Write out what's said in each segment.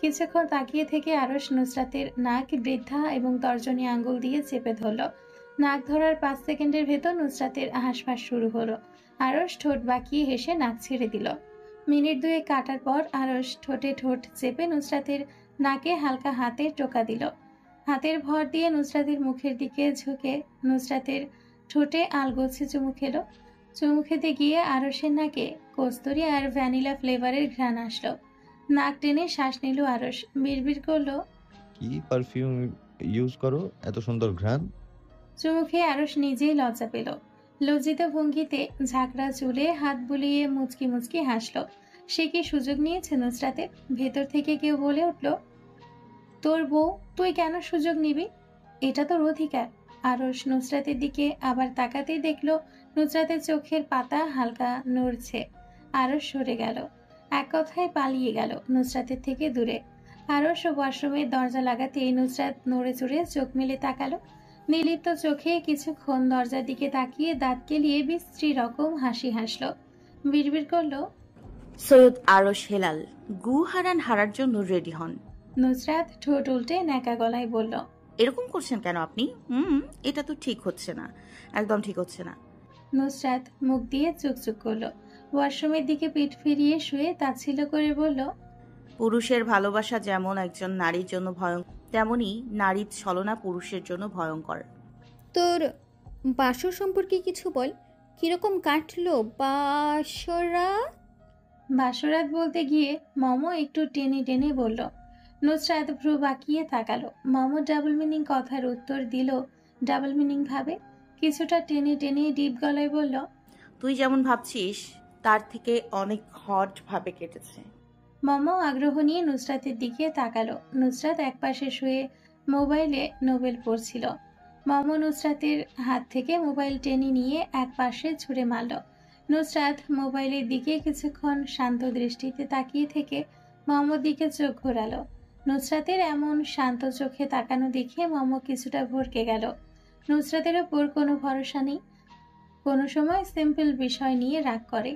কিছুক্ষণ তাকিয়ে থেকে আরশ নুসরাতের নাক বৃদ্ধা এবং তর্জনী আঙ্গুল দিয়ে চেপে ধরল। নাক ধরার 5 সেকেন্ডের ভেতর নুসরাতের হাঁসফাঁস শুরু হলো। আরশ ঠোঁট বাঁকিয়ে হেসে নাক ছেড়ে দিল। মিনিট দুয়েক কাটার পর আরশ ঠোঁটে ঠোঁট চেপে নুসরাতের নাকে হালকা হাতের টোকা দিল। হাতের ভর দিয়ে নুসরাতের মুখের দিকে ঝুঁকে নুসরাতের ঠোঁটে আলগোছে চুমু খেলো। চুমু খেতে গিয়ে আরশের নাকে কস্তুরী আর ভ্যানিলা ফ্লেভারের ঘ্রাণ আসলো। নাক টেনে শ্বাস নিল আরশ। বিড়বিড় করলো, কি পারফিউম ইউজ করো, এত সুন্দর ঘ্রাণ? চুমু খেয়ে আরশ নিজেই লজ্জা পেল। লজ্জিত ভঙ্গিতে ঝাঁকড়া চুলে হাত বুলিয়ে মুচকি মুচকি হাসলো। সে কি সুযোগ নিয়েছে নুসরাতের? ভেতর থেকে কেউ বলে উঠল, তোর বউ, তুই কেন সুযোগ নিবি? এটা তোর অধিকার। আরশ নুসরাতের দিকে আবার তাকাতেই দেখলো নুসরাতের চোখের পাতা হালকা নড়ছে। আরশ সরে গেল, এক কথায় পালিয়ে গেল নুসরাতের থেকে দূরে। আরশ ওয়াশরুমের দরজা লাগাতেই নুসরাত নড়ে চড়ে চোখ মেলে তাকালো। নির্লিপ্ত চোখে কিছুক্ষণ দরজার দিকে তাকিয়ে দাঁত কেলিয়ে বিশ্রী রকম হাসি হাসলো। বিড়বিড় করলো, সৈয়দ আরশ হেলাল গু হারান হারার জন্য রেডি হন। নুসরাত ঠোঁট উল্টে ন্যাকা গলায় বলল, এরকম করছেন কেন আপনি? এটা তো ঠিক হচ্ছে না, একদম ঠিক হচ্ছে না। নুসরাত মুখ দিয়ে চুকচুক করলো। ওয়াশরুমের দিকে পিঠ ফিরিয়ে শুয়ে তাচ্ছিল্য করে বলল, পুরুষের ভালোবাসা যেমন একজন নারীর জন্য ভয়ঙ্কর, তেমনি নারীর ছলনা পুরুষের জন্য ভয়ঙ্কর। তোর বাসর সম্পর্কে কিছু বল, কিরকম কাটলো বাসরাত? বাসরাত বলতে গিয়ে মম একটু টেনে টেনে বলল। নুসরাত ভ্রু বাঁকিয়ে তাকালো। মম ডাবল মিনিং কথার উত্তর দিল ডাবল মিনিং ভাবে। কিছুটা টেনে টেনে ডিপ গলায় বলল, তুই যেমন ভাবছিস তার থেকে অনেক হট ভাবে কেটেছে। মম আগ্রহ নিয়ে নুসরাতের দিকে তাকালো। নুসরাত একপাশে শুয়ে মোবাইলে নোবেল পড়ছিল। মম নুসরাতের হাত থেকে মোবাইল টেনে নিয়ে এক পাশে ছুঁড়ে মারল। নুসরাত মোবাইলের দিকে কিছুক্ষণ শান্ত দৃষ্টিতে তাকিয়ে থেকে মমর দিকে চোখ ঘোরালো। নুসরাতের এমন শান্ত চোখে তাকানো দেখে মম কিছুটা ভরকে গেল। নুসরাতের ওপর কোনো ভরসা নেই। কোনো সময় সিম্পল বিষয় নিয়ে রাগ করে,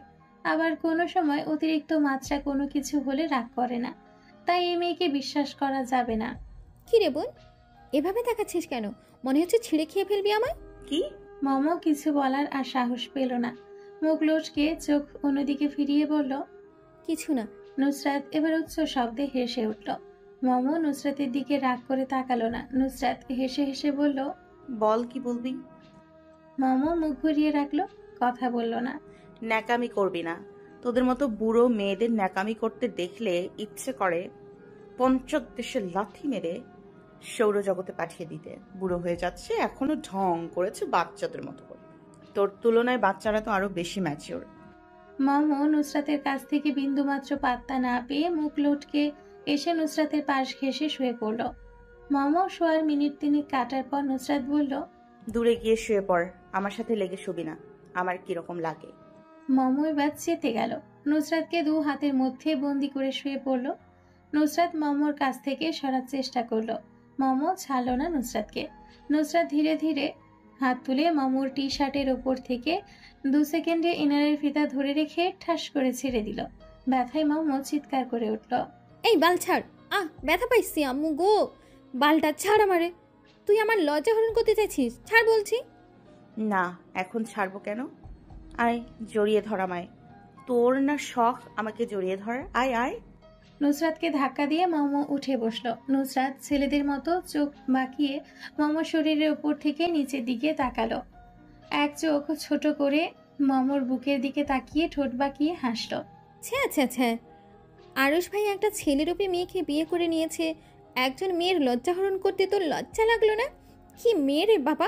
আবার কোনো সময় অতিরিক্ত মাত্রা কোনো কিছু হলে রাগ করে না। তাই এই মেয়েকে বিশ্বাস করা যাবে না। কি রে বোন, এভাবে তাকাচ্ছিস কেন? মনে হচ্ছে ছিঁড়ে খেয়ে ফেলবি আমায়। কি? মম কিছু বলার আর সাহস পেল না। মুখ লটকে চোখ অন্যদিকে ফিরিয়ে বলল, কিছু না। নুসরাত এবার উচ্চ শব্দে হেসে উঠল। মম নুসরাতের দিকে রাগ করে তাকালো না। নুসরাত হেসে হেসে বলল, বল, কি বলবি? মম মুখ ঘুরিয়ে রাখলো, কথা বলল না। ন্যাকামি করবি না। তোদের মতো বুড়ো মেয়েদের ন্যাকামি করতে দেখলে ইচ্ছে করে পঞ্চদেশে লাথি মেরে সৌরজগতে পাঠিয়ে দিতে। বুড়ো হয়ে যাচ্ছে, এখনো ঢং করেছে বাচ্চাদের মতো করে। তোর তুলনায় বাচ্চারা তো আরো বেশি ম্যাচিওর। মম নুসরাতের কাছ থেকে বিন্দুমাত্র পাত্তা না পেয়ে মুখ লটকে এসে নুসরাতের পাশ ঘেঁষে শুয়ে পড়ল। মম শোয়ার মিনিট 3 কাটার পর নুসরাত বলল, দূরে গিয়ে শুয়ে পড়, আমার সাথে লেগে শুবি না। আমার কিরকম লাগে। মম এবার চেতে গেল। নুসরাতকে 2 হাতের মধ্যে বন্দি করে শুয়ে পড়ল। নুসরাত মমর কাছ থেকে সরার চেষ্টা করলো। মম ছাড়ল না নুসরাতকে। নুসরাত ধীরে ধীরে হাত তুলে মমর টি শার্টের ওপর থেকে 2 সেকেন্ডে ইনারের ফিতা ধরে রেখে ঠাস করে ছেড়ে দিল। ব্যথায় মম চিৎকার করে উঠল, এই বাল ছাড়। ব্যথা পাইছি আম্মু গো। বালটা ছাড় আমারে। তুই আমার লজ্জা হরণ করতে চাইছিস? ছাড় বলছি। না, এখন ছাড়বো কেন? আয়, জড়িয়ে ধর আমায়। তোর না শখ আমাকে জড়িয়ে ধর? আয় আয়। নুসরাতকে ধাক্কা দিয়ে মম উঠে বসলো। নুসরাত ছেলেদের মতো চোখ বাঁকিয়ে মম শরীরের উপর থেকে নিচের দিকে তাকালো। এক চোখ ছোট করে মমর বুকের দিকে তাকিয়ে ঠোঁট বাঁকিয়ে হাসলো। ছ্যা ছ্যা ছ্যা, আরশ ভাই একটা ছেলেরূপী মেয়েকে বিয়ে করে নিয়েছে, একজন মেয়ের লজ্জা হরণ করতে তোর লজ্জা লাগলো না? কি মেয়ে রে বাবা!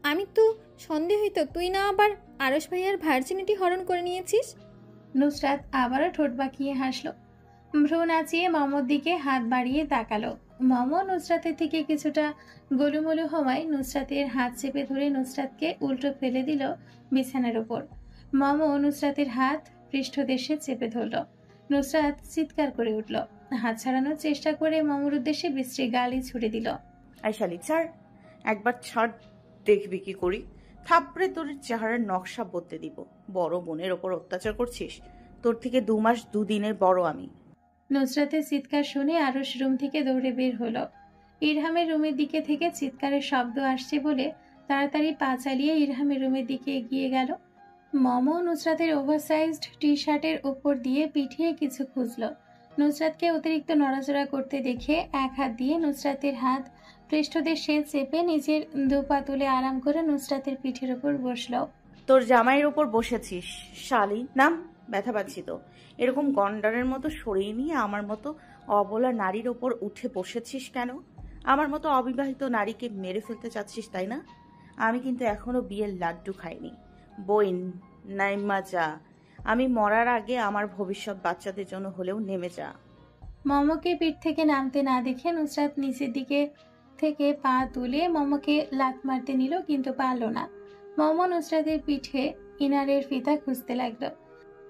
আমি তো সন্দেহ হইতো তুই না আবার আরশ ভাইয়ার ভার্জিনিটি হরণ করে নিয়েছিস। নুসরাত আবারও ঠোঁট বাঁকিয়ে হাসলো। ভ্রু নাচিয়ে মমর দিকে হাত বাড়িয়ে তাকালো। মম নুসরাতের থেকে কিছুটা গোলুমলু হওয়ায় নুসরাতের হাত চেপে ধরে নুসরাতকে উল্টো ফেলে দিল বিছানার উপর। মম নুসরাতের হাত পৃষ্ঠদেশে চেপে ধরল। নুসরাত চিৎকার করে উঠল। হাত ছাড়ানোর চেষ্টা করে মমর উদ্দেশ্যে বিশ্রী গালি ছুড়ে দিল। আয় শালি, ছাড়। একবার ছাড়, দেখবি কি করি। থাপড়ে তোর চেহারার নকশা বদলে দিব। বড় বোনের ওপর অত্যাচার করছিস? তোর থেকে 2 মাস 2 দিনের বড় আমি। নুসরাতের চিৎকার শুনে আরশ রুম থেকে দৌড়ে বের হলো। ইরহামের রুমের দিকে থেকে চিৎকারের শব্দ আসছে বলে তাড়াতাড়ি পা চালিয়ে ইরহামের রুমের দিকে এগিয়ে গেল। মমো নুসরাতের ওভারসাইজড টি শার্টের উপর দিয়ে পিঠিয়ে কিছু খুঁজল। নুসরাতকে অতিরিক্ত নড়াচড়া করতে দেখে এক হাত দিয়ে নুসরাতের হাত পৃষ্ঠদেশে চেপে নিজের দুপা তুলে আরাম করে নুসরাতের পিঠের উপর বসল। তোর জামাইয়ের ওপর বসেছিস শালি, নাম। ব্যথা পাচ্ছি তো। এরকম গন্ডারের মতো সরিয়ে নিয়ে আমার মতো অবলা নারীর ওপর উঠে বসেছিস কেন? আমার মতো অবিবাহিত নারীকে মেরে ফেলতে চাচ্ছিস, তাই না? আমি কিন্তু এখনো বিয়ের লাড্ডু খাইনি। বইন, নাইমা যা। আমি মরার আগে আমার ভবিষ্যৎ বাচ্চাদের জন্য হলেও নেমে যা। মমকে পিঠ থেকে নামতে না দেখে নুসরাত নিচের দিকে থেকে পা তুলে মমকে লাত মারতে নিল, কিন্তু পারল না। মম নুসরাতের পিঠে ইনারের ফিতা খুঁজতে লাগলো।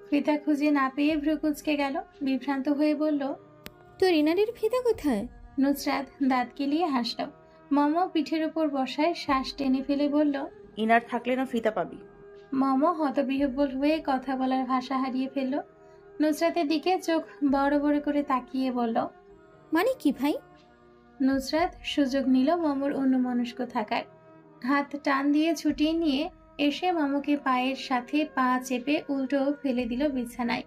ফিতা খুঁজে না পেয়ে ভ্রু কুঁচকে গেল। বিভ্রান্ত হয়ে বলল, তোর ইনারের ফিতা কোথায়? নুসরাত দাঁত গেলিয়ে হাসল। মম পিঠের উপর বসায় শ্বাস টেনে ফেলে বলল, ইনার থাকলে না ফিতা পাবি। মম হতবিহ্বল হয়ে কথা বলার ভাষা হারিয়ে ফেলল। নুসরাতের দিকে চোখ বড় বড় করে তাকিয়ে বলল, মানে কি ভাই? নুসরাত সুযোগ নিল মমর অন্যমনস্ক থাকার। হাত টান দিয়ে ছুটিয়ে নিয়ে এসে মমকে পায়ের সাথে পা চেপে উল্টো ফেলে দিল বিছানায়।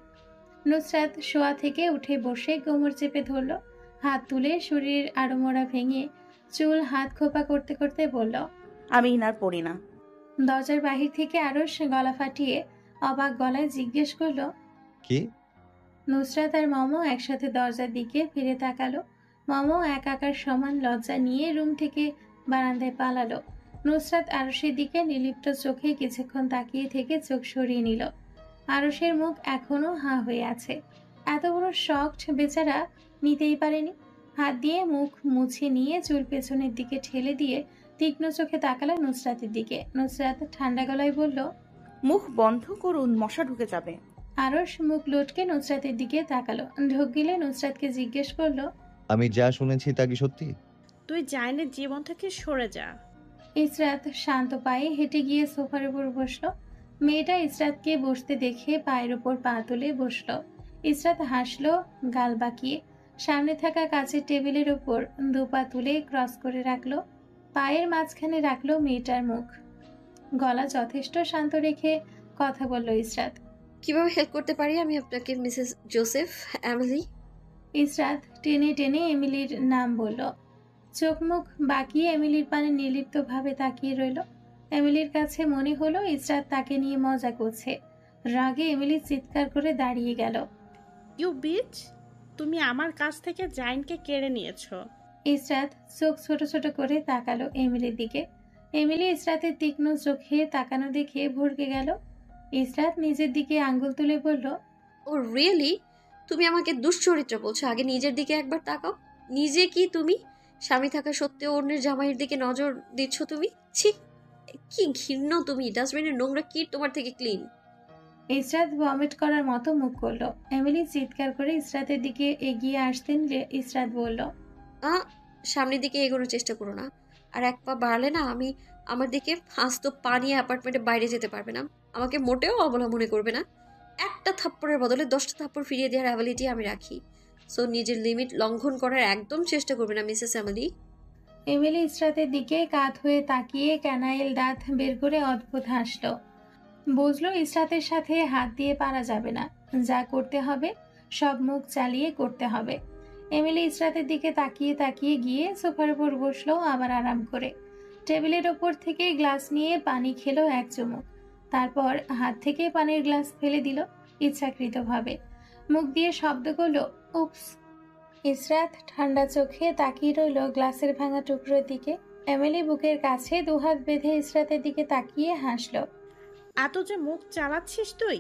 নুসরাত শোয়া থেকে উঠে বসে কোমর চেপে ধরল। হাত তুলে শরীরের আড়মোড়া ভেঙে চুল হাত খোপা করতে করতে বলল, আমি ইনার পড়ি না। দরজার বাহির থেকে আরশ গলা ফাটিয়ে অবাক গলায় জিজ্ঞেস করলো, কি? নুসরাত আর মম একসাথে দরজার দিকে ফিরে তাকালো। মম একাকার সমান লজ্জা নিয়ে রুম থেকে বারান্দায় পালালো। নুসরাত আরশের দিকে নির্লিপ্ত চোখে কিছুক্ষণ তাকিয়ে থেকে চোখ সরিয়ে নিল। আরশের মুখ এখনো হাঁ হয়ে আছে। এত বড় শকড বেচারা নিতেই পারেনি। হাত দিয়ে মুখ মুছে নিয়ে চুল পেছনের দিকে ঠেলে দিয়ে তীক্ষ্ণ চোখে তাকালো নুসরাতের দিকে। নুসরাত ঠান্ডা গলায় বলল, মুখ বন্ধ করুন, মশা ঢুকে যাবে। আরশ মুখ লটকে নুসরাতের দিকে তাকালো। ঢোক গিলে নুসরাতকে জিজ্ঞেস করলো, আমি যা শুনেছি তা কি সত্যি? তুই জাইনের জীবন থেকে সরে যা। ইসরাত শান্ত পায়ে হেঁটে গিয়ে সোফার উপর বসলো। মেয়েটা ইসরাতকে বসতে দেখে পায়ের উপর পা তুলে বসলো। ইসরাত হাসলো গাল বাঁকিয়ে। সামনে থাকা কাচের টেবিলের উপর দুপা তুলে ক্রস করে রাখলো। পায়ের মাঝখানে রাখলো মেয়েটার মুখ। গলা যথেষ্ট শান্ত রেখে কথা বলল ইসরাত। কিভাবে হেল্প করতে পারি আমি আপনাকে মিসেস জোসেফ? এমিলি। ইসরাত টেনে টেনে এমিলির নাম বলল। চোখ মুখ বাঁকিয়ে এমিলির পানে নির্লিপ্তভাবে তাকিয়ে রইল। এমিলির কাছে মনে হলো ইসরাত তাকে নিয়ে মজা করছে। রাগে এমিলি চিৎকার করে দাঁড়িয়ে গেল। ইউ বিচ, তুমি আমার কাছ থেকে জাইনকে কেড়ে নিয়েছো। ইসরাত চোখ ছোট ছোট করে তাকালো এমিলির দিকে। এমিলি ইসরাতের তীক্ষ্ণ চোখে তাকানো দেখে ভড়কে গেল। ইসরাত নিজের দিকে আঙ্গুল তুলে বলল, ও রিয়েলি? তুমি আমাকে দুশ্চরিত্র বলছো? আগে নিজের দিকে একবার তাকাও। নিজে কি তুমি স্বামী থাকা সত্ত্বেও অন্যের জামাইয়ের দিকে নজর দিচ্ছ তুমি? ছি, কি ঘৃণ্য তুমি! ডাস্টবিনের নোংরা কি তোমার থেকে ক্লিন? ইসরাত ভমিট করার মতো মুখ করলো। এমিলি চিৎকার করে ইসরাতের দিকে এগিয়ে আসতেন যে ইসরাত বলল, সামনের দিকে এগোনোর চেষ্টা করো না। আর এক পা বাড়ালে না আমি আমার দিকে হাসতো পা নিয়ে অ্যাপার্টমেন্টের বাইরে যেতে পারবে না। আমাকে মোটেও অবলা মনে করবে না। একটা থাপ্পড়ের বদলে 10টা থাপ্পড় ফিরিয়ে দেওয়ার অ্যাবিলিটি আমি রাখি। সো নিজের লিমিট লঙ্ঘন করার একদম চেষ্টা করবে না মিসেস এমিলি। এমিলি ইসরাতের দিকে কাত হয়ে তাকিয়ে ক্যানাইল দাঁত বের করে অদ্ভুত হাসলো। বুঝলো ইসরাতের সাথে হাত দিয়ে পারা যাবে না। যা করতে হবে সব মুখ চালিয়ে করতে হবে। এমিলি ইসরাতের দিকে তাকিয়ে তাকিয়ে গিয়ে সোফার উপর বসলো আবার আরাম করে। টেবিলের ওপর থেকে গ্লাস নিয়ে পানি খেলো এক চুমুক। তারপর হাত থেকে পানির গ্লাস ফেলে দিল ইচ্ছাকৃতভাবে। মুখ দিয়ে শব্দ করলো, উপস। ইসরাত ঠান্ডা চোখে তাকিয়ে রইল গ্লাসের ভাঙা টুকরোর দিকে। এমিলি বুকের কাছে দুহাত বেঁধে ইসরাতের দিকে তাকিয়ে হাসলো। এত যে মুখ চালাচ্ছিস তুই,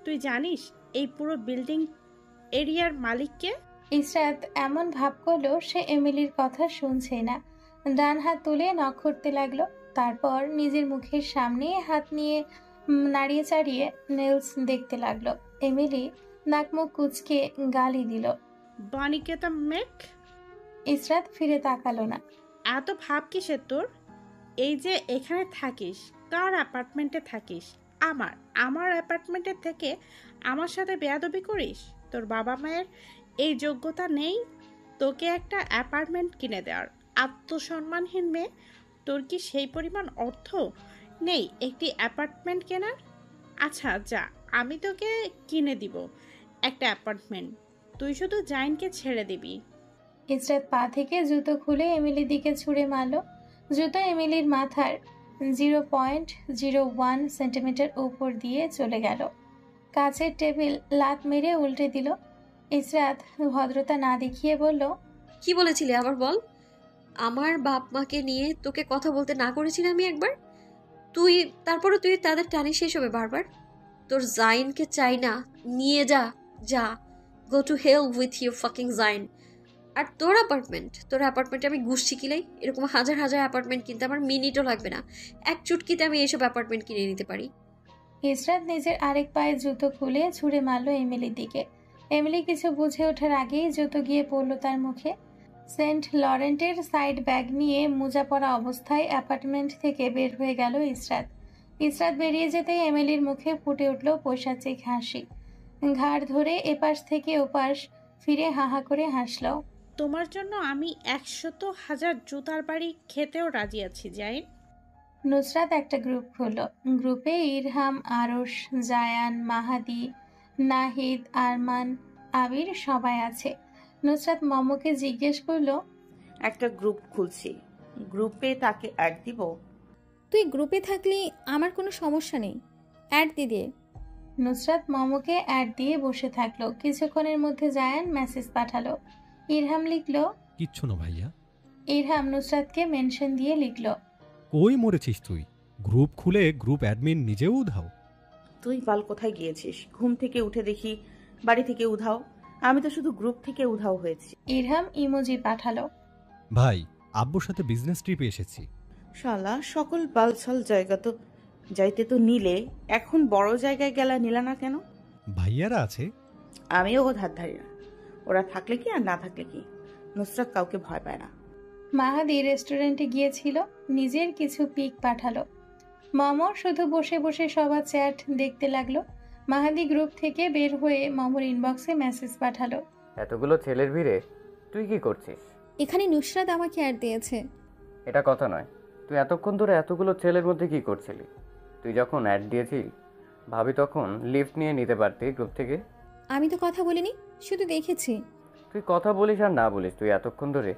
তুই জানিস এই পুরো বিল্ডিং এরিয়ার মালিককে? ইসরাত এমন ভাব করলো সে এমিলির কথা শুনছেই না। ডান হাত তুলে নখ করতে লাগলো। তারপর নিজের মুখের সামনে হাত নিয়ে নাড়িয়ে চাড়িয়ে নেলস দেখতে লাগলো। এমিলি নাক মুখ কুচকে গালি দিল। বানিকেতা মেক। ইসরাত ফিরে তাকালো না। এত ভাব কিসের তোর? এই যে এখানে থাকিস, কার অ্যাপার্টমেন্টে থাকিস? আমার অ্যাপার্টমেন্টে থেকে আমার সাথে বেয়াদবি করিস? তোর বাবা মায়ের এই যোগ্যতা নেই তোকে একটা অ্যাপার্টমেন্ট কিনে দেওয়ার। আত্মসম্মানহীন মেয়ে, তোর কি সেই পরিমাণ অর্থ নেই একটি অ্যাপার্টমেন্ট কেনার? আচ্ছা যা, আমি তোকে কিনে দিব একটা অ্যাপার্টমেন্ট, তুই শুধু জাইনকে ছেড়ে দিবি। ইসরাত পা থেকে জুতো খুলে এমিলির দিকে ছুঁড়ে মারল। জুতো এমিলির মাথার 0.01 সেন্টিমিটার উপর দিয়ে চলে গেল। কাছের টেবিল লাত মেরে উল্টে দিল। ইসরাত ভদ্রতা না দেখিয়ে বলল, কি বলেছিলি আবার বল? আমার বাপ মাকে নিয়ে তোকে কথা বলতে না করেছি না আমি একবার? তারপরে তুই তাদের টানে শেষ হবে বারবার। তোর জাইনকে চাই না, নিয়ে যা, যা, go to hell with your fucking জাইন। আর তোর অ্যাপার্টমেন্টে আমি গুষ্টি কিলাই। এরকম হাজার হাজার অ্যাপার্টমেন্ট কিনতে আমার মিনিটও লাগবে না। এক চুটকিতে আমি এইসব অ্যাপার্টমেন্ট কিনে নিতে পারি। ইসরাত নিজের আরেক পায়ে জুতো খুলে ছুঁড়ে মারল এমিলির দিকে। এমিলি কিছু বুঝে ওঠার আগেই জুতো গিয়ে পড়ল তার মুখে। সেন্ট লরেন্টের সাইড ব্যাগ নিয়ে মোজা পরা অবস্থায় অ্যাপার্টমেন্ট থেকে বের হয়ে গেল ইসরাত। ইসরাত বেরিয়ে যেতেই এমিলির মুখে ফুটে উঠল পৈশাচিক হাসি। ঘাড় ধরে এপাশ থেকে ওপাশ ফিরে হাহা করে হাসল। তোমার জন্য আমি 100,000 জুতার বাড়ি খেতেও রাজি আছি জাইন। নুসরাত একটা গ্রুপ খুলল। গ্রুপে ইরহাম, আরশ, জায়ান, মাহাদি, নাহিদ, আরমান, আবির সবাই আছে। নুসরাত মমকে জিজ্ঞেস করলো, একটা গ্রুপ খুলছি, গ্রুপে তাকে অ্যাড দিব? তুই গ্রুপে থাকলে আমার কোনো সমস্যা নেই, অ্যাড দিয়ে দে। নুসরাত মমকে অ্যাড দিয়ে বসে থাকলো। কিছুক্ষণের মধ্যে জায়ান মেসেজ পাঠালো। ইরহাম লিখলো, কিচ্ছু না ভাইয়া। ইরহাম নুসরাতকে মেনশন দিয়ে লিখলো, কই মরেছিস তুই? গ্রুপ খুলে গ্রুপ অ্যাডমিন নিজেও উধাও। তুই বাল কোথায় গিয়েছিস? ঘুম থেকে উঠে দেখি বাড়ি থেকে উধাও। আমি তো শুধু গ্রুপ থেকে উধাও হয়েছি। ইরহাম ইমোজি পাঠালো। ভাই, আব্বুর সাথে বিজনেস ট্রিপে এসেছি। শালা সকল বালছাল জায়গা তো যাইতে তো নিলে, এখন বড় জায়গায় গেলা নিলা না কেন? ভাইয়ারা আছে। আমিও ও ধার ধারি না। ওরা থাকলে কি আর না থাকলে কি, নুসরাত কাউকে ভয় পায় না। মাহাদি রেস্টুরেন্টে গিয়েছিল, নিজের কিছু পিক পাঠালো। মমর শুধু বসে বসে সবার চ্যাট দেখতে লাগলো। মাহাদি গ্রুপ থেকে বের হয়ে মমর ইনবক্সে মেসেজ পাঠালো। এতগুলো ছেলের ভিড়ে তুই কি করছিস? এখানে নুসরাত আমাকে অ্যাড দিয়েছে। এটা কথা নয়। তুই এতক্ষণ ধরে এতগুলো ছেলের মধ্যে কি করছিলি? তুই যখন অ্যাড দিয়েছিস ভাবি তখন লিফট নিয়ে নিতে পারতি গ্রুপ থেকে। আমি তো কথা বলিনি, শুধু দেখেছি। তুই কথা বলিস আর না বলিস, তুই এতক্ষণ ধরে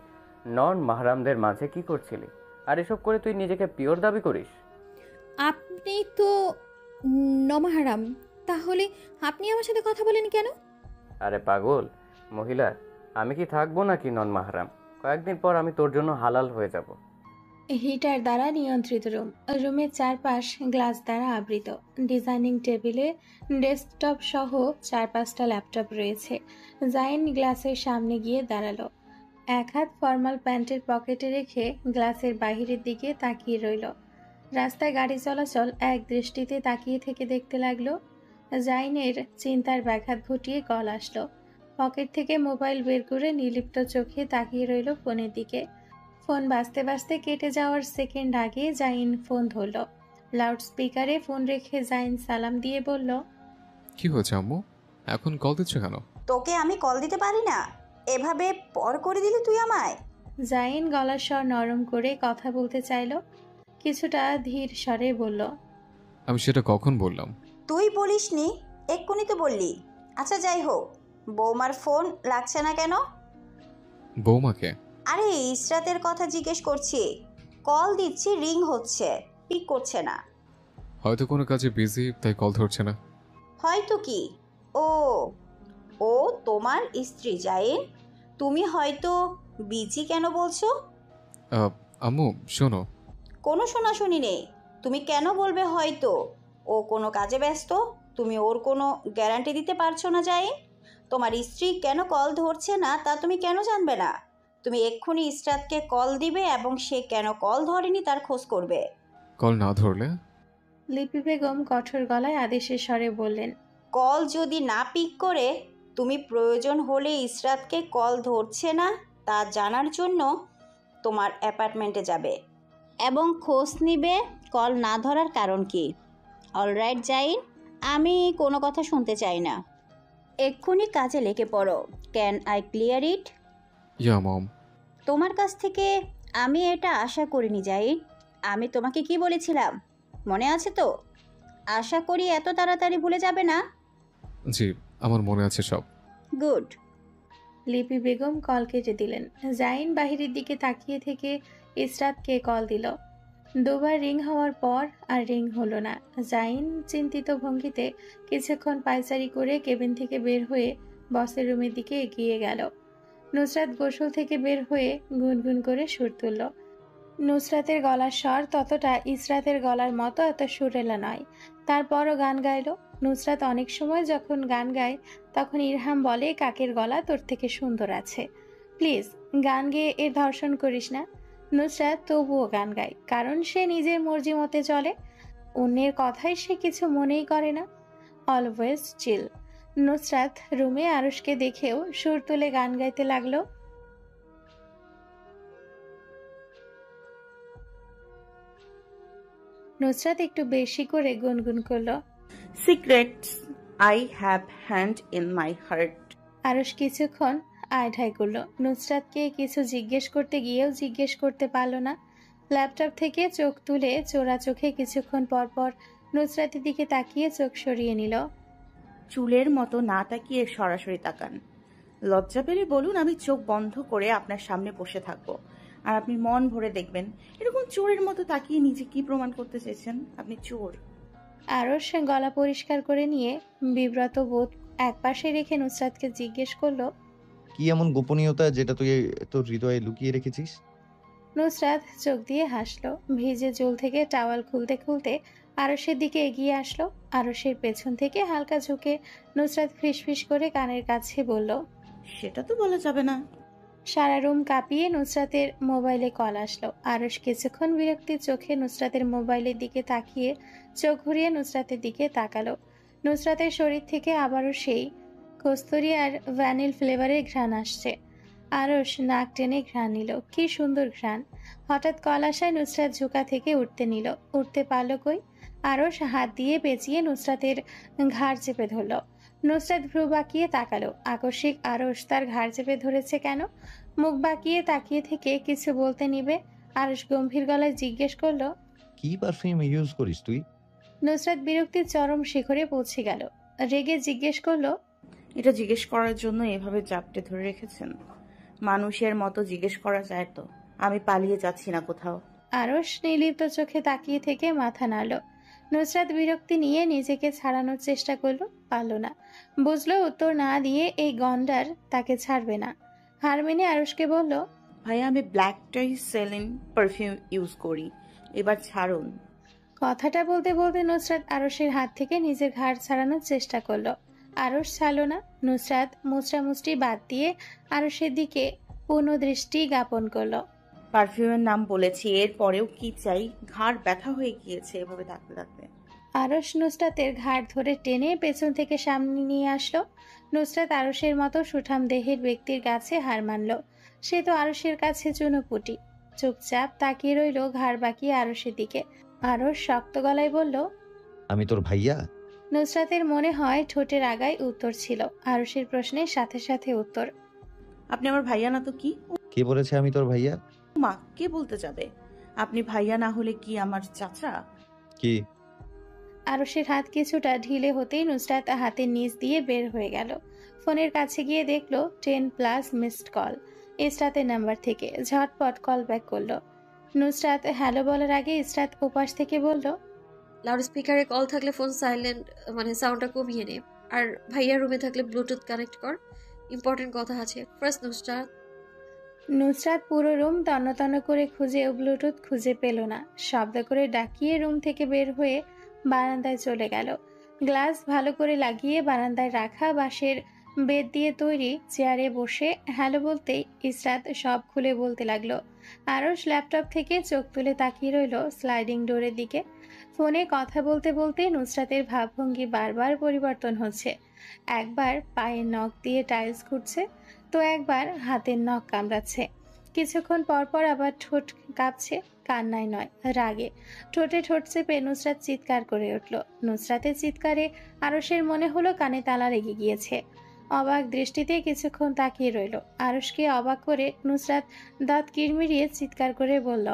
নন মাহরামদের মাঝে কি করছিলি? আর এসব করে তুই নিজেকে পিওর দাবি করিস? আপনি তো নমাহারাম, তাহলে আপনি আমার সাথে কথা বলেন কেন? আরে পাগল মহিলা, আমি কি থাকবো নাকি নন মাহরাম? কয়েকদিন পর আমি তোর জন্য হালাল হয়ে যাব। হিটার দ্বারা নিয়ন্ত্রিত রুম। রুমের চারপাশ গ্লাস দ্বারা আবৃত। ডিজাইনিং টেবিলে ডেস্কটপ সহ 4-5টা ল্যাপটপ রয়েছে। জাইন গ্লাসের সামনে গিয়ে দাঁড়ালো। এক হাত ফর্মাল প্যান্টের পকেটে রেখে গ্লাসের বাহিরের দিকে তাকিয়ে রইল। রাস্তায় গাড়ি চলাচল এক দৃষ্টিতে তাকিয়ে থেকে দেখতে লাগলো। জাইনের চিন্তার ব্যাঘাত ঘটিয়ে কল আসলো। পকেট থেকে মোবাইল বের করে নির্লিপ্ত চোখে তাকিয়ে রইল ফোনের দিকে। ফোন বাজতে বাজতে কেটে যাওয়ার সেকেন্ড আগে জাইন ফোন ধরল। লাউড স্পিকারে ফোন রেখে জাইন সালাম দিয়ে বলল, কি হয়েছে আম্মু, এখন কল দিচ্ছ কেন? তোকে আমি কল দিতে পারি না, এভাবে পর করে দিলি তুই আমায়। জাইন গলার স্বর নরম করে কথা বলতে চাইল, কিছুটা ধীর স্বরে বলল, আমি সেটা কখন বললাম? তুই বলিসনি, এক্ষুনি তো বললি। আচ্ছা যাই হোক, বৌমার ফোন লাগছে না কেন? বৌমাকে? আরে ইসরাতের কথা জিজ্ঞেস করছি। কল দিচ্ছি, রিং হচ্ছে, পিক করছে না। হয়তো কোনো কাজে বিজি, তাই কল ধরছে না। হয়তো কি? ও ও তোমার স্ত্রী জাইন, তুমি হয়তো বিজি কেন বলছো? আম্মু শোনো। কোনো শোনাশুনি নেই। তুমি কেন বলবে হয়তো? ও কোনো কাজে ব্যস্ত, তুমি ওর কোনো গ্যারান্টি দিতে পারছো না জাইন। তোমার স্ত্রী কেন কল ধরছে না তা তুমি কেন জানবে না? তুমি এক্ষুনি ইসরাতকে কল দিবে এবং সে কেন কল ধরেনি তার খোঁজ করবে। কল না ধরলে? লিপি বেগম কঠোর গলায় আদেশের স্বরে বললেন, কল যদি না পিক করে, তুমি প্রয়োজন হলে ইসরাতকে কল ধরছে না তা জানার জন্য তোমার অ্যাপার্টমেন্টে যাবে এবং খোঁজ নিবে কল না ধরার কারণ কি। অলরাইট জাইন, আমি কোনো কথা শুনতে চাই না। এক্ষুনি কাজে লেগে পড়ো। Can I clear it? Yeah mom. তোমার কাছ থেকে আমি এটা আশা করিনি জাহিদ। আমি তোমাকে কি বলেছিলাম মনে আছে তো? আশা করি এত তাড়াতাড়ি ভুলে যাবে না। জি, আমার মনে আছে সব। গুড। লিপি বেগম কল কেটে দিলেন। জাইন বাহিরের দিকে তাকিয়ে থেকে ইসরাতকে কল দিল। দুবার রিং হওয়ার পর আর রিং হলো না। জাইন চিন্তিত ভঙ্গিতে কিছুক্ষণ পায়চারি করে কেবিন থেকে বের হয়ে বসের রুমের দিকে এগিয়ে গেল। নুসরাত গোসল থেকে বের হয়ে গুনগুন করে সুর তুলল। নুসরাতের গলার স্বর ততটা ইসরাতের গলার মতো এত সুরেলা নয়, তারপরও গান গাইল। নুসরাত অনেক সময় যখন গান গায় তখন ইরহাম বলে, কাকের গলা তোর থেকে সুন্দর আছে, প্লিজ গান গেয়ে এর ধর্ষণ করিস না। নুসরাত তবুও গান গায়, কারণ সে নিজের মর্জি মতে চলে। অন্যের কথায় সে কিছু মনেই করে না। অলওয়েজ চিল। নুসরাত রুমে আরুষকে দেখেও সুর তুলে গান গাইতে লাগলো। নুসরাত একটু বেশি করে গুনগুন করলো, secrets I have hand in my heart. Aarush কিছুক্ষণ আয় করলো। নুসরাতকে কিছু জিজ্ঞেস করতে গিয়েও জিজ্ঞেস করতে পারল না। ল্যাপটপ থেকে চোখ তুলে চোরা চোখে কিছুক্ষণ পর পর নুসরাতের দিকে তাকিয়ে চোখ সরিয়ে নিল। চুলের মতো না তাকিয়ে সরাসরি তাকান। লজ্জা পেলে বলুন আমি চোখ বন্ধ করে আপনার সামনে বসে থাকবো, আর আপনি মন ভরে দেখবেন। এরকম চোরের মতো তাকিয়ে নিজে কি প্রমাণ করতে চেয়েছেন? আপনি চোর। আরুষ গলা পরিষ্কার করে নিয়ে বিব্রত বোধ একপাশে রেখে নুসরাতকে জিজ্ঞেস করলো, কি এমন গোপনীয়তা যেটা তুই তোর হৃদয়ে লুকিয়ে রেখেছিস? নুসরাত চোখ দিয়ে হাসলো। ভিজে চুল থেকে টাওয়াল খুলতে খুলতে আরশের দিকে এগিয়ে আসলো। আরশের পেছন থেকে হালকা ঝুঁকে নুসরাত ফিসফিস করে কানের কাছে বলল, সেটা তো বলা যাবে না। সারা রুম কাঁপিয়ে নুসরাতের মোবাইলে কল আসলো। আরশ কিছুক্ষণ বিরক্তির চোখে নুসরাতের মোবাইলের দিকে তাকিয়ে চোখ ঘুরিয়ে নুসরাতের দিকে তাকালো। নুসরাতের শরীর থেকে আবারও সেই কস্তুরি আর ভ্যানিল ফ্লেভারের ঘ্রাণ আসছে। আরশ নাক টেনে ঘ্রাণ নিল। কি সুন্দর ঘ্রাণ! হঠাৎ কল আসায় নুসরাত ঝুঁকা থেকে উঠতে পারল কই। আরশ হাত দিয়ে পেঁচিয়ে নুসরাতের ঘাড় চেপে ধরল। নুসরাত ভ্রু বাঁকিয়ে তাকালো। আকস্মিক আরশ তার ঘাড় চেপে ধরেছে কেন? মুখ বাঁকিয়ে তাকিয়ে থেকে কিছু বলতে নিবে আরশ গম্ভীর গলায় জিজ্ঞেস করলো, কি পারফিউম ইউজ করিস তুই? নুসরাত বিরক্তির চরম শিখরে পৌঁছে গেল। রেগে জিজ্ঞেস করলো, এটা জিজ্ঞেস করার জন্য এভাবে জাপটে ধরে রেখেছেন? মানুষের মতো জিজ্ঞেস করা যায় তো। আমি পালিয়ে যাচ্ছি না কোথাও। আরশ নির্লিপ্ত চোখে তাকিয়ে থেকে মাথা নাড়ল। নুসরাত বিরক্তি নিয়ে নিজেকে ছাড়ানোর চেষ্টা করলো, পারল না। বুঝলো উত্তর না দিয়ে এই গন্ডার তাকে ছাড়বে না। হার মেনে আরশকে বলল, ভাইয়া আমি ব্ল্যাক টাই সেলিন পারফিউম ইউজ করি, এবার ছাড়ুন। কথাটা বলতে বলতে নুসরাত আরশের হাত থেকে নিজের ঘাড় ছাড়ানোর চেষ্টা করলো। আরশ ছাড়ল না। নুসরাত মুচড়ামুচড়ি বাদ দিয়ে আরশের দিকে পুনঃদৃষ্টি জ্ঞাপন করলো। পারফিউমের নাম বলেছি, এর পরেও কি চাই? ঘাড় ব্যথা হয়ে গিয়েছে এভাবে থাকতে থাকতে। আরশ নুসরাতের ঘাড় ধরে টেনে পেছন থেকে সামনে নিয়ে আসলো। নুসরাত আরশের মতো সুঠাম দেহের ব্যক্তির কাছে হার মানল। সে তো আরশের কাছে চুনোপুটি। চুপচাপ তাকিয়ে রইল ঘাড় বাঁকিয়ে আরশের দিকে। আরশ শক্ত গলায় বলল, আমি তোর ভাইয়া? নুসরাতের মনে হয় ঠোঁটের আগায় উত্তর ছিল, আরশের প্রশ্নের সাথে সাথে উত্তর। আপনি আমার ভাইয়া না তো কি? কে বলেছে আমি তোর ভাইয়া? মা, কে বলতে যাবে? আপনি ভাইয়া না হলে কি আমার চাচা? কি? আরশের হাত কিছুটা ঢিলে হতেই নুসরাত হাতের নিচ দিয়ে বের হয়ে গেল। ফোনের কাছে গিয়ে দেখলো 10+ মিসড কল ইসরাতের নাম্বার থেকে। ঝটপট কল ব্যাক করলো। নুসরাত হ্যালো বলার আগে ইসরাত ওপাশ থেকে বলল, লাউড স্পিকারে কল থাকলে ফোন সাইলেন্ট মানে সাউন্ডটা কমিয়ে নে, আর ভাইয়ার রুমে থাকলে ব্লুটুথ কানেক্ট কর, ইম্পর্টেন্ট কথা আছে। ফার্স্ট নুসরাত। নুসরাত পুরো রুম তন্ন তন্ন করে খুঁজে ব্লুটুথ খুঁজে পেল না। শব্দ করে ডাকিয়ে রুম থেকে বের হয়ে বারান্দায় চলে গেল। গ্লাস ভালো করে লাগিয়ে বারান্দায় রাখা বাঁশের বেত দিয়ে তৈরি চেয়ারে বসে হ্যালো বলতেই ইসরাত সব খুলে বলতে লাগলো। আরশ ল্যাপটপ থেকে চোখ তুলে তাকিয়ে রইল স্লাইডিং ডোরের দিকে। ফোনে কথা বলতে বলতে নুসরাতের ভাবভঙ্গি বারবার পরিবর্তন হচ্ছে। একবার পায়ের নখ দিয়ে টাইলস ঘুরছে, তো একবার হাতের নখ কামড়াচ্ছে। কিছুক্ষণ পর পর আবার ঠোঁট কাঁপছে, কান্নায় নয় রাগে। ঠোঁটে ঠোঁট চেপে নুসরাত চিৎকার করে উঠল। নুসরাতের চিৎকারে আরশের মনে হলো কানে তালা লেগে গিয়েছে। অবাক দৃষ্টিতে কিছুক্ষণ তাকিয়ে রইল। আরুষকে অবাক করে নুসরাত দাঁত কিরমিরিয়ে চিৎকার করে বলল,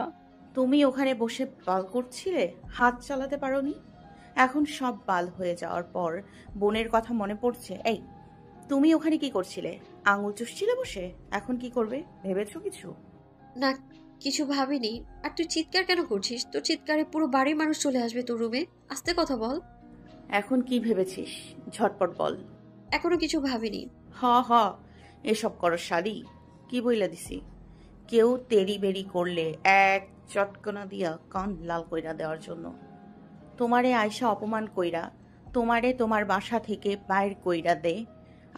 তুমি ওখানে বসে বাল করছিলে, হাত চালাতে পারোনি? এখন সব বাল হয়ে যাওয়ার পর বোনের কথা মনে পড়ছে? এই, তুমি ওখানে কি করছিলে? আঙুল চুষছিলে বসে? এখন কি করবে ভেবেছো কিছু? না, কিছু ভাবিনি। আর তুই চিৎকার কেন করছিস? তোর চিৎকারে পুরো বাড়ির মানুষ চলে আসবে তোর রুমে। আস্তে কথা বল। এখন কি ভেবেছিস? ঝটপট বল। এখনো কিছু ভাবিনি। হ এসব করো শালি। কি বইলা দিছি? কেউ তেড়ি বেড়ি করলে এক চটকনা দিয়া কান লাল কইরা দেওয়ার জন্য। তোমারে আয়সা অপমান কইরা তোমারে তোমার বাসা থেকে বাইর কইরা দে,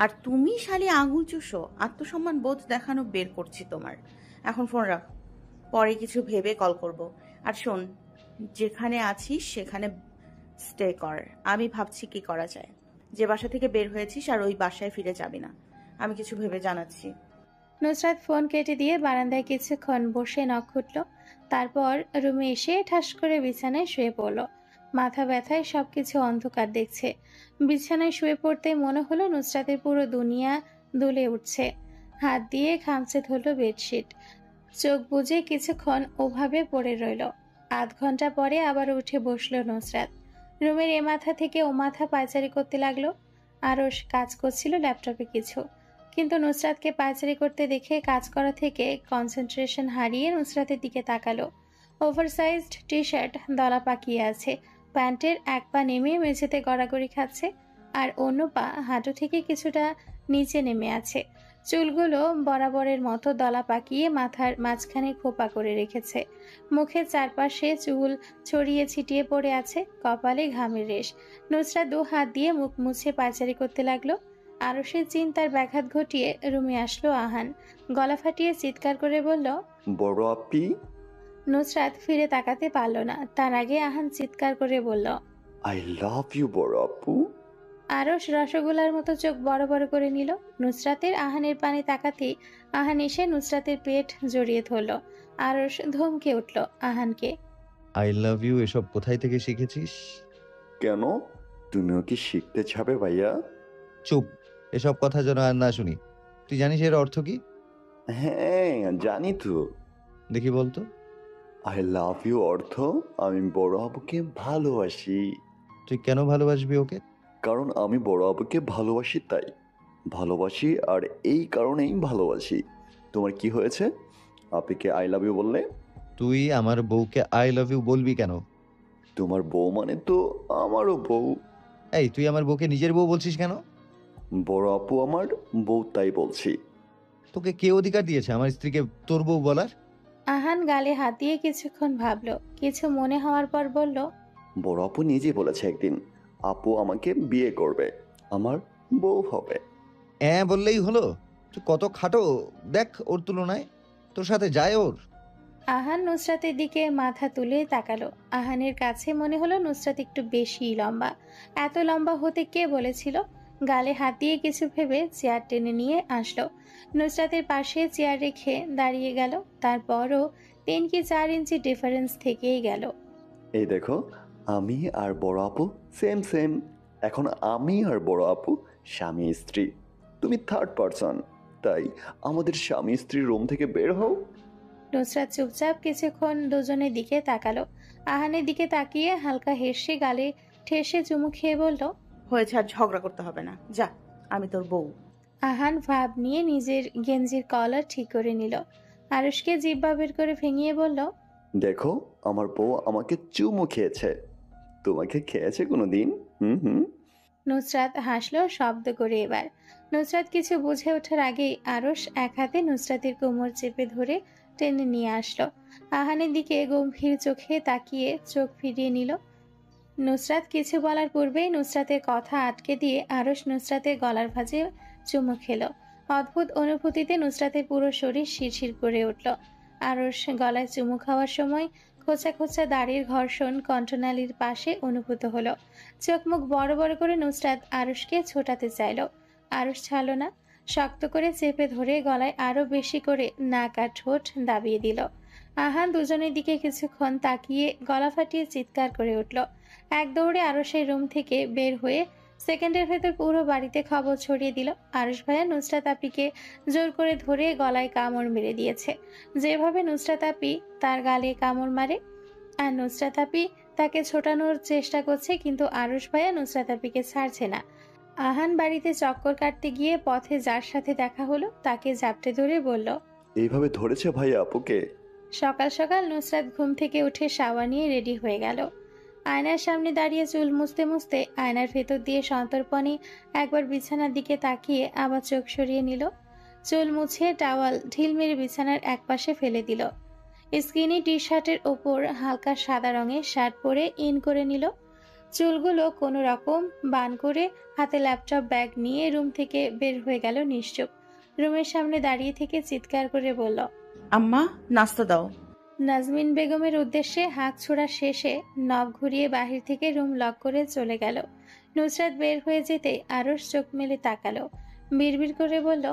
আর তুমি শালি আঙুল চুষো। আত্মসম্মান বোধ দেখানো বের করছি তোমার। এখন ফোন রাখ, পরে কিছু ভেবে কল করব। আর শোন, যেখানে আছিস সেখানে স্টে কর। আমি ভাবছি কি করা যায়। যে বাসা থেকে বের হয়েছিস আর ওই বাসায় ফিরে যাবি না। আমি কিছু ভেবে জানাচ্ছি। নুসরাত ফোন কেটে দিয়ে বারান্দায় কিছুক্ষণ বসে নখ খুঁটল। তারপর রুমে এসে ঠাস করে বিছানায় শুয়ে পড়ল। মাথা ব্যথায় সবকিছু অন্ধকার দেখছে। বিছানায় শুয়ে পড়তে মনে হলো নুসরাতের পুরো দুনিয়া দুলে উঠছে। হাত দিয়ে খামচে ধরল বেডশিট। চোখ বুজে কিছুক্ষণ ওভাবে পড়ে রইল। আধ ঘন্টা পরে আবার উঠে বসল নুসরাত। রুমের এ মাথা থেকে ও মাথা পায়চারি করতে লাগলো। আরশ কাজ করছিল ল্যাপটপে কিছু, কিন্তু নুসরাতকে পায়চারি করতে দেখে কাজ করা থেকে কনসেন্ট্রেশন হারিয়ে নুসরাতের দিকে তাকালো। ওভারসাইজড টি শার্ট দলা পাকিয়ে আছে, প্যান্টের এক পা নেমে মেঝেতে গড়াগড়ি খাচ্ছে, আর অন্য পা হাঁটু থেকে কিছুটা নিচে নেমে আছে। চুলগুলো বরাবরের মতো দলা পাকিয়ে মাথার মাঝখানে খোপা করে রেখেছে। মুখের চারপাশে চুল ছড়িয়ে ছিটিয়ে পড়ে আছে, কপালে ঘামের রেশ। নুসরাত 2 হাত দিয়ে মুখ মুছে পায়চারি করতে লাগলো। আরশের চিন্তার ব্যাঘাত ঘটিয়ে রুমে আসলো আহান। গলা ফাটিয়ে চিৎকার করে বলল, বড় আপি। নুসরাত ফিরে তাকাতে পারল না। তার আগে আহান চিৎকার করে বলল, আই লাভ ইউ বড় আপু। আরশ রসগোল্লার মতো চোখ বড় বড় করে নিল। নুসরাতের আহানের পানে তাকাতেই আহান এসে নুসরাতের পেট জড়িয়ে ধরল। আরশ ধমকে উঠল আহানকে, আই লাভ ইউ এসব কোথায় থেকে শিখেছিস? কেন, তুমিও কি শিখতে চাবে ভাইয়া? চুপ, এসব কথা যেন আর না শুনি। তুই জানিস এর অর্থ কি? হ্যাঁ জানি তো। দেখি বলতো। আই লাভ ইউ অর্থ আমি বড় আপুকে ভালোবাসি। তুই কেন ভালোবাসবি ওকে? কারণ আমি বড় আপুকে ভালোবাসি, তাই ভালোবাসি। আর এই কারণেই ভালোবাসি। তোমার কি হয়েছে? আপিকে আই লাভ ইউ বললে? তুই আমার বউকে আই লাভ ইউ বলবি কেন? তোমার বউ মানে তো আমারও বউ। এই, তুই আমার বউকে নিজের বউ বলছিস কেন? বড় আপু আমার বউ, তাই বলছি। তোকে কে অধিকার দিয়েছে আমার স্ত্রীকে তোর বউ বলার? আহান গালে হাত দিয়ে কিছুক্ষণ ভাবলো। কিছু মনে হওয়ার পর বলল, বড় আপু নিজেই বলেছে একদিন আপু আমাকে বিয়ে করবে, আমার বউ হবে। বললেই হলো? তুই কত খাটো দেখ ওর তুলনায়, তোর সাথে যায় ওর? আহান নুসরাতের দিকে মাথা তুলে তাকালো। আহানের কাছে মনে হলো নুসরাত একটু বেশি লম্বা। এত লম্বা হতে কে বলেছিল? গালে হাত দিয়ে কিছু ভেবে চেয়ার টেনে নিয়ে আসলো। নুসরাতের পাশে চেয়ার রেখে দাঁড়িয়ে গেল। তারপরও 3 কি 4 ইঞ্চি ডিফারেন্স থেকেই গেল। এই দেখো, আমি আর বড় আপু সেম সেম। এখন আমি আর বড় আপু স্বামী স্ত্রী, তুমি থার্ড পারসন। তাই আমাদের স্বামী স্ত্রীর রুম থেকে বের হও। নুসরাত চুপচাপ কিছুক্ষণ দুজনের দিকে তাকালো। আহানের দিকে তাকিয়ে হালকা হেসে গালে ঠেসে চুমু খেয়ে বলল, হয়েছে, আর ঝগড়া করতে হবে না, যা, আমি তোর বউ। আহান ভাব নিয়ে নিজের গেঞ্জির কলার ঠিক করে নিল। আরুষকে জিব্বা বের করে ভেঙিয়ে বলল, দেখো, আমার বউ আমাকে চুমু খেয়েছে। তোমাকে খেয়েছে কোনোদিন? হুম। নুসরাত হাসলো শব্দ করে। এবার নুসরাত কিছু বুঝে ওঠার আগেই আরশ এক হাতে নুসরাতের কোমর চেপে ধরে টেনে নিয়ে আসলো। আহানের দিকে গম্ভীর চোখে তাকিয়ে চোখ ফিরিয়ে নিল। নুসরাত কিছু বলার পূর্বেই নুসরাতের কথা আটকে দিয়ে আরশ নুসরাতের গলার ভাঁজে চুমু খেলো। অদ্ভুত অনুভূতিতে নুসরাতের পুরো শরীর শিরশির করে উঠল। আরশ গলায় চুমু খাওয়ার সময় খোঁচা খোঁচা দাড়ির ঘর্ষণ কণ্ঠনালীর পাশে অনুভূত হলো। চোখ মুখ বড় বড় করে নুসরাত আরশকে ছোটাতে চাইল। আরশ ছাড়ল না, শক্ত করে চেপে ধরে গলায় আরো বেশি করে নাক আর ঠোঁট দাবিয়ে দিল। আহান দুজনের দিকে কিছুক্ষণ তাকিয়ে গলা ফাটিয়ে চিৎকার করে উঠল। এক দৌড়ে আরশের রুম থেকে বের হয়ে সেকেন্ডের ভেতর পুরো বাড়িতে খবর ছড়িয়ে দিল। আরুষ ভাইয়া নুসরাত আপিকে জোর করে ধরে গলায় কামড় মেরে দিয়েছে, যেভাবে নুসরাত আপি তার গালে কামড় মারে। আর নুসরাত আপি তাকে ছোটানোর চেষ্টা করছে, কিন্তু আরুষ ভাইয়া নুসরাত আপিকে ছাড়ছে না। আহান বাড়িতে চক্কর কাটতে গিয়ে পথে যার সাথে দেখা হলো তাকে জাপটে ধরে বলল, এইভাবে ধরেছে ভাই আপুকে? সকাল সকাল নুসরাত ঘুম থেকে উঠে শাওয়ার নিয়ে রেডি হয়ে গেল। আয়নার সামনে দাঁড়িয়ে চুল মুছতে মুছতে আয়নার ভেতর দিয়ে সন্তর্পণে একবার বিছানার দিকে তাকিয়ে আবার চোখ সরিয়ে নিল। চুল মুছে টাওয়াল ঢিল মেরে বিছানার একপাশে ফেলে দিল। স্কিনি টি শার্টের ওপর হালকা সাদা রঙের শার্ট পরে ইন করে নিল। চুলগুলো কোনো রকম বান করে হাতে ল্যাপটপ ব্যাগ নিয়ে রুম থেকে বের হয়ে গেল নিশ্চুপ। রুমের সামনে দাঁড়িয়ে থেকে চিৎকার করে বলল, আম্মা নাস্তা দাও। নাজমিন বেগমের উদ্দেশ্যে হাত ছোড়া শেষে নখ ঘুরিয়ে বাহির থেকে রুম লক করে চলে গেল। নুসরাত বের হয়ে যেতে আরশ চোখ মেলে তাকালো, বিড়বিড় করে বলল,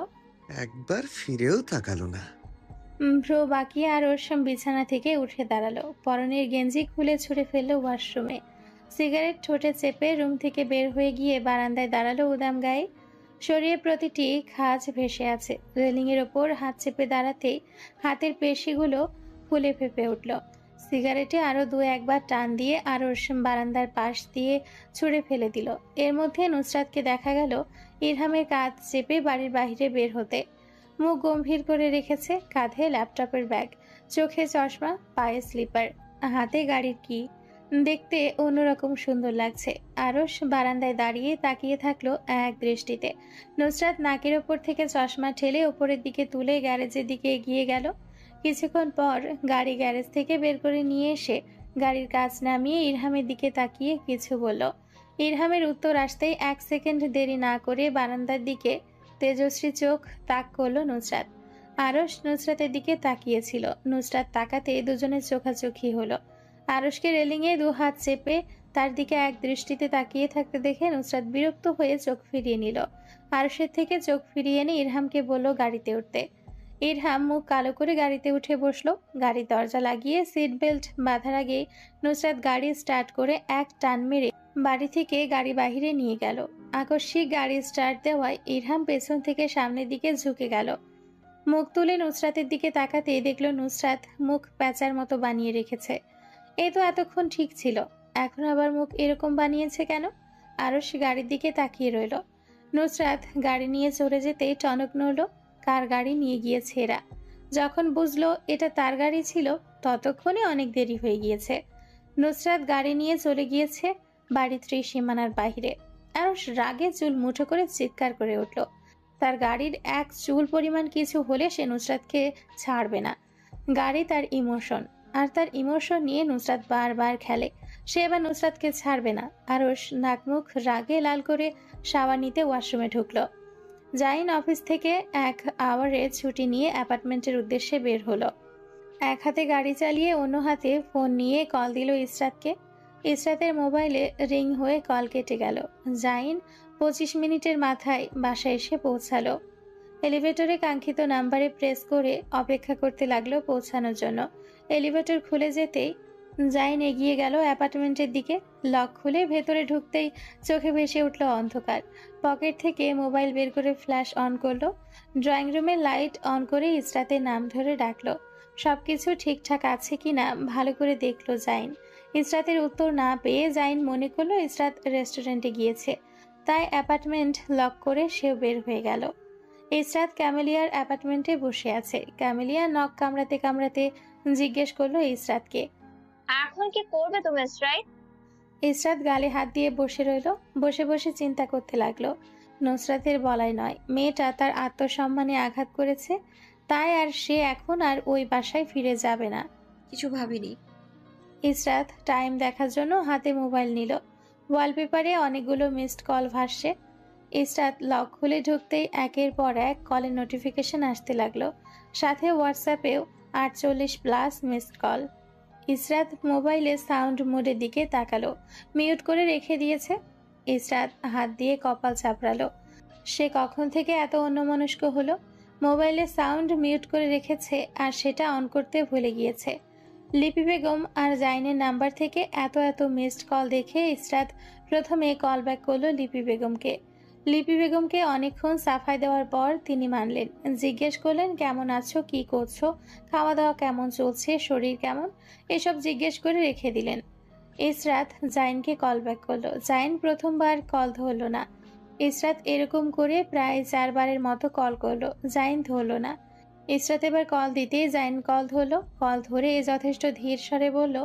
একবার ফিরেও তাকালো না। ভ্রু বাঁকিয়ে আরশ বিছানা থেকে উঠে দাঁড়ালো, পরনের গেঞ্জি খুলে ছুঁড়ে ফেললো ওয়াশরুমে। সিগারেট ঠোঁটে চেপে রুম থেকে বের হয়ে গিয়ে বারান্দায় দাঁড়ালো উদাম গায়ে। শরীরে প্রতিটি খাঁজ ভেসে আছে। রেলিংয়ের ওপর হাত চেপে দাঁড়াতেই হাতের পেশিগুলো ফুলে ফেঁপে উঠল। সিগারেটে আরো দু একবার টান দিয়ে আরশ বারান্দার পাশ দিয়ে ছুঁড়ে ফেলে দিল। এর মধ্যে নুসরাতকে দেখা গেল ইরহামের কাঁধ চেপে বাড়ির বাইরে বের হতে। মুখ গম্ভীর করে রেখেছে, কাঁধে ল্যাপটপের ব্যাগ, চোখে চশমা, পায়ে স্লিপার, হাতে গাড়ির কি। দেখতে অন্যরকম সুন্দর লাগছে। আরশ বারান্দায় দাঁড়িয়ে তাকিয়ে থাকলো এক দৃষ্টিতে। নুসরাত নাকের ওপর থেকে চশমা ঠেলে ওপরের দিকে তুলে গ্যারেজের দিকে এগিয়ে গেল। কিছুক্ষণ পর গাড়ি গ্যারেজ থেকে বের করে নিয়ে এসে গাড়ির কাঁচ নামিয়ে ইরহামের দিকে তাকিয়ে কিছু বলল। ইরহামের উত্তর আসতেই এক সেকেন্ড দেরি না করে বারান্দার দিকে তেজশ্রী চোখ তাক করলো নুসরাত। আরশ নুসরাতের দিকে তাকিয়েছিল। নুসরাত তাকাতে দুজনের চোখাচোখি হলো। আরশকে রেলিংয়ে দু হাত চেপে তার দিকে এক দৃষ্টিতে তাকিয়ে থাকতে দেখে নুসরাত বিরক্ত হয়ে চোখ ফিরিয়ে নিল। আরশের থেকে চোখ ফিরিয়ে এনে ইরহামকে বলল গাড়িতে উঠতে। ইরহাম মুখ কালো করে গাড়িতে উঠে বসলো। গাড়ির দরজা লাগিয়ে সিট বেল্ট বাঁধার আগেই নুসরাত গাড়ি স্টার্ট করে এক টান মেরে বাড়ি থেকে গাড়ি বাহিরে নিয়ে গেল। আকস্মিক গাড়ি স্টার্ট দেওয়ায় ইরহাম পেছন থেকে সামনের দিকে ঝুঁকে গেল। মুখ তুলে নুসরাতের দিকে তাকাতে দেখলো নুসরাত মুখ প্যাঁচার মতো বানিয়ে রেখেছে। এই তো এতক্ষণ ঠিক ছিল, এখন আবার মুখ এরকম বানিয়েছে কেন? আরশ গাড়ির দিকে তাকিয়ে রইল। নুসরাত গাড়ি নিয়ে চলে যেতেই টনক নড়ল। কার গাড়ি নিয়ে গিয়েছে এরা? যখন বুঝলো এটা তার গাড়ি ছিল ততক্ষণে অনেক দেরি হয়ে গিয়েছে। নুসরাত গাড়ি নিয়ে চলে গিয়েছে বাড়ির ত্রিসীমানার বাহিরে। আরশ রাগে চুল মুঠো করে চিৎকার করে উঠল। তার গাড়ির এক চুল পরিমাণ কিছু হলে সে নুসরাতকে ছাড়বে না। গাড়ি তার ইমোশন, আর তার ইমোশন নিয়ে নুসরাত বারবার খেলে। সে এবার নুসরাতকে ছাড়বে না। আরশ নাকমুখ রাগে লাল করে শাওয়ার নিতে ওয়াশরুমে ঢুকলো। জাইন অফিস থেকে এক আওয়ারে ছুটি নিয়ে অ্যাপার্টমেন্টের উদ্দেশ্যে বের হলো। এক হাতে গাড়ি চালিয়ে অন্য হাতে ফোন নিয়ে কল দিল ইসরাতকে। ইসরাতের মোবাইলে রিং হয়ে কল কেটে গেল। জাইন 25 মিনিটের মাথায় বাসায় এসে পৌঁছালো। এলিভেটরে কাঙ্ক্ষিত নাম্বারে প্রেস করে অপেক্ষা করতে লাগলো পৌঁছানোর জন্য। এলিভেটর খুলে যেতেই জাইন এগিয়ে গেল অ্যাপার্টমেন্টের দিকে। লক খুলে ভেতরে ঢুকতেই চোখে ভেসে উঠল অন্ধকার। পকেট থেকে মোবাইল বের করে ফ্ল্যাশ অন করলো। ড্রয়িং রুমের লাইট অন করে ইসরাতের নাম ধরে ডাকলো। সবকিছু ঠিকঠাক আছে কিনা ভালো করে দেখলো জাইন। ইসরাতের উত্তর না পেয়ে জাইন মনে করলো ইসরাত রেস্টুরেন্টে গিয়েছে, তাই অ্যাপার্টমেন্ট লক করে সেও বের হয়ে গেল। ইসরাত ক্যামেলিয়ার অ্যাপার্টমেন্টে বসে আছে। ক্যামেলিয়া নখ কামড়াতে কামড়াতে জিজ্ঞেস করলো ইসরাতকে, এখন কি করবে তুমি ইসরাত? ইসরাত গালে হাত দিয়ে বসে রইল। বসে বসে চিন্তা করতে লাগলো। নুসরাতের বলাই নয়, মেয়েটা তার আত্মসম্মানে আঘাত করেছে, তাই আর সে এখন আর ওই বাসায় ফিরে যাবে না। কিছু ভাবিনি। ইসরাত টাইম দেখার জন্য হাতে মোবাইল নিল। ওয়ালপেপারে অনেকগুলো মিসড কল ভাসছে। ইসরাত লক খুলে ঢুকতেই একের পর এক কলের নোটিফিকেশন আসতে লাগলো। সাথে হোয়াটসঅ্যাপেও 48+ মিসড কল। ইসরাত মোবাইলে সাউন্ড মোডের দিকে তাকালো। মিউট করে রেখে দিয়েছে। ইসরাত হাত দিয়ে কপাল চাপড়ালো। সে কখন থেকে এত অন্যমনস্ক হলো? মোবাইলে সাউন্ড মিউট করে রেখেছে আর সেটা অন করতে ভুলে গিয়েছে। লিপি বেগম আর জাইনের নাম্বার থেকে এত মিসড কল দেখে ইসরাত প্রথমে কল ব্যাক করলো লিপি বেগমকে। লিপি বেগমকে অনেকক্ষণ সাফাই দেওয়ার পর তিনি মানলেন। জিজ্ঞেস করলেন, কেমন আছো, কি করছো, খাওয়া দাওয়া কেমন চলছে, শরীর কেমন, এসব জিজ্ঞেস করে রেখে দিলেন। ইসরাত জাইনকে কল ব্যাক করলো। জাইন প্রথমবার কল ধরলো না। ইসরাত এরকম করে প্রায় 4 বারের মতো কল করলো, জাইন ধরলো না। ইসরাত এবার কল দিতেই জাইন কল ধরলো। কল ধরে যথেষ্ট ধীর স্বরে বলল,